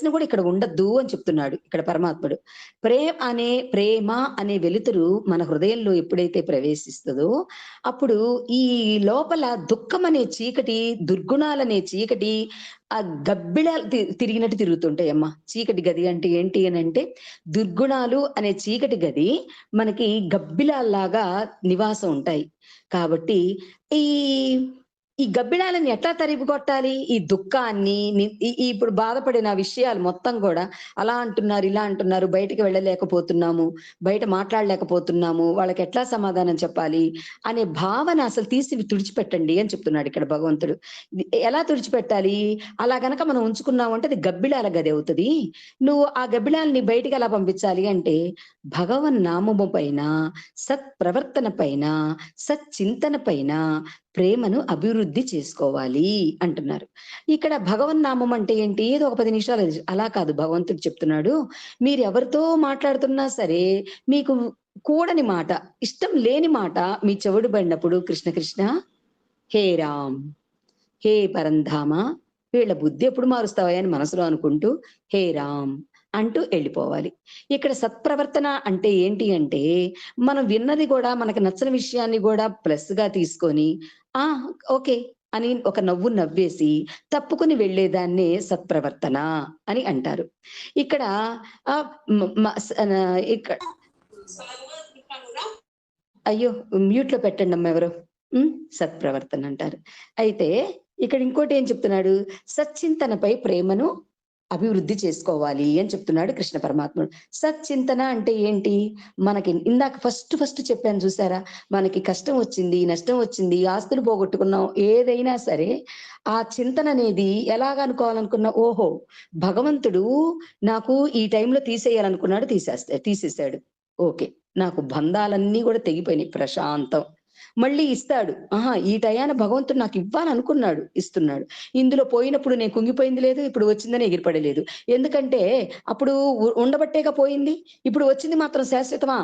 ప్రశ్న కూడా ఇక్కడ ఉండద్దు అని చెప్తున్నాడు ఇక్కడ పరమాత్ముడు. ప్రేమ అనే వెలుతురు మన హృదయంలో ఎప్పుడైతే ప్రవేశిస్తదో, అప్పుడు ఈ లోపల దుఃఖమనే చీకటి, దుర్గుణాలనే చీకటి, ఆ గబ్బిలాలు తిరిగినట్టు తిరుగుతుంటాయమ్మ. చీకటి గది అంటే ఏంటి అనంటే, దుర్గుణాలు అనే చీకటి గది మనకి గబ్బిలాల్లాగా నివాసం ఉంటాయి. కాబట్టి ఈ ఈ గబ్బిలాలని ఎట్లా తరిమికొట్టాలి? ఈ దుఃఖాన్ని ఇప్పుడు బాధపడిన విషయాలు మొత్తం గూడా అలా అంటున్నారు, ఇలా అంటున్నారు, బయటికి వెళ్ళలేకపోతున్నాము, బయట మాట్లాడలేకపోతున్నాము, వాళ్ళకెట్లా సమాధానం చెప్పాలి? అనే భావన అసలు తీసి తుడిచిపెట్టండి అని చెప్తున్నాడు ఇక్కడ భగవంతుడు. ఎలా తుడిచిపెట్టాలి? అలా గనక మనం ఉంచుకున్నామంటే అది గబ్బిలాల గది అవుతది. నువ్వు ఆ గబ్బిలాల్ని బయటికెలా పంపించాలి అంటే, భగవన్నామము పైన, సత్ప్రవర్తన పైన, సచ్చింతన పైన ప్రేమను అభివృద్ధి చేసుకోవాలి అంటున్నారు. ఇక్కడ భగవన్నామం అంటే ఏంటి? ఏదో ఒక 10 నిమిషాలు అలా కాదు భగవంతుడు చెప్తున్నాడు. మీరెవరితో మాట్లాడుతున్నా సరే, మీకు కూడని మాట, ఇష్టం లేని మాట మీ చెవుడు బడినప్పుడు కృష్ణ కృష్ణ, హే రామ్, హే పరంధామ, వీళ్ళ బుద్ధి ఎప్పుడు మారుస్తావయ్యా అని మనసులో అనుకుంటూ, హే రామ్ అంటూ ఎళ్ళిపోవాలి. ఇక్కడ సత్ప్రవర్తన అంటే ఏంటి అంటే, మనం విన్నది గూడా మనకు నచ్చని విషయాన్ని గూడా ప్లస్‌గా తీసుకొని, ఆ! ఓకే. అని ఒక నవ్వు నవ్వేసి తప్పుకుని వెళ్ళేదాన్నే సత్ప్రవర్తన అని అంటారు. ఇక్కడ ఆహ్, మ మ స న ఇక అయ్యో! మ్యూట్‌లో పెట్టండమ్మా ఎవరో. హ్మ్. సత్ప్రవర్తన అంటారు. అయితే ఇక్కడ ఇంకోటేం చెప్తున్నాడు? సచ్చింతనపై ప్రేమను అభివృద్ధి చేసుకోవాలి అని చెప్తున్నాడు కృష్ణ పరమాత్ముడు. సచ్చింతన అంటే ఏంటి? మనకి ఇందాక ఫస్ట్ చెప్పాను చూసారా? మనకి కష్టం వచ్చింది, నష్టం వచ్చింది, ఆస్తులు పోగొట్టుకున్నాం. ఏదైనా సరే ఆ చింతననేది ఎలాగనుకోవాలనుకున్నా, ఓహో! భగవంతుడు నాకు ఈ టైంలో తీసేయాలనుకున్నాడు తీసేసాడు. ఓకే. నాకు బంధాలన్నీ గూడా తెగిపోయినాయి. ప్రశాంతం. మళ్ళీ ఇస్తాడు. ఆహా! ఈ టయాన భగవంతుడు నాకివ్వాలనుకున్నాడు. ఇస్తున్నాడు. ఇందులో పోయినప్పుడు నేను కుంగిపోయింది లేదు. ఇప్పుడు వచ్చిందని ఎగిరిపడలేదు. ఎందుకంటే అప్పుడు ఉండబట్టేగా పోయింది. ఇప్పుడు వచ్చింది మాత్రం శాశ్వతమా?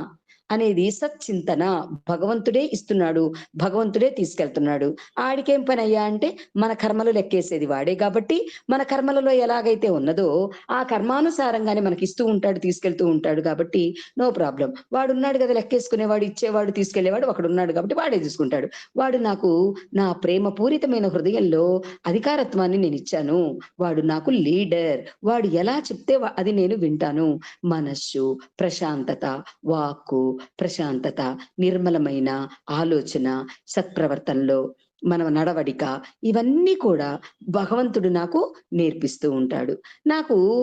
అనేది సచ్చింతన. భగవంతుడే ఇస్తున్నాడు. భగవంతుడే తీసుకెళ్తున్నాడు. ఆడికేం పనయ్యా అంటే మన కర్మలు లెక్కేసేది వాడే కాబట్టి, మన కర్మలలో ఎలాగైతే ఉన్నదో ఆ కర్మానుసారంగానే మనకిస్తూ ఉంటాడు, తీసుకెళ్తూ ఉంటాడు కాబట్టి నో ప్రాబ్లమ్. వాడున్నాడు గదా! లెక్కేసుకునేవాడు, ఇచ్చేవాడు, తీసుకెళ్ళేవాడు ఒకడున్నాడు కాబట్టి వాడే చూసుకుంటాడు. వాడు నాకు నా ప్రేమపూరితమైన హృదయంలో అధికారత్వాన్ని నేనిచ్చాను. వాడు నాకు లీడర్. వాడు ఎలా చెప్తే అది నేను వింటాను. మనస్సు, ప్రశాంతత, వాక్కు, ప్రశాంతత, నిర్మలమైన ఆలోచన, సత్ప్రవర్తనలో మన నడవడిక ఇవన్నీ కూడా భగవంతుడు నాకు నేర్పిస్తూ ఉంటాడు. నాకు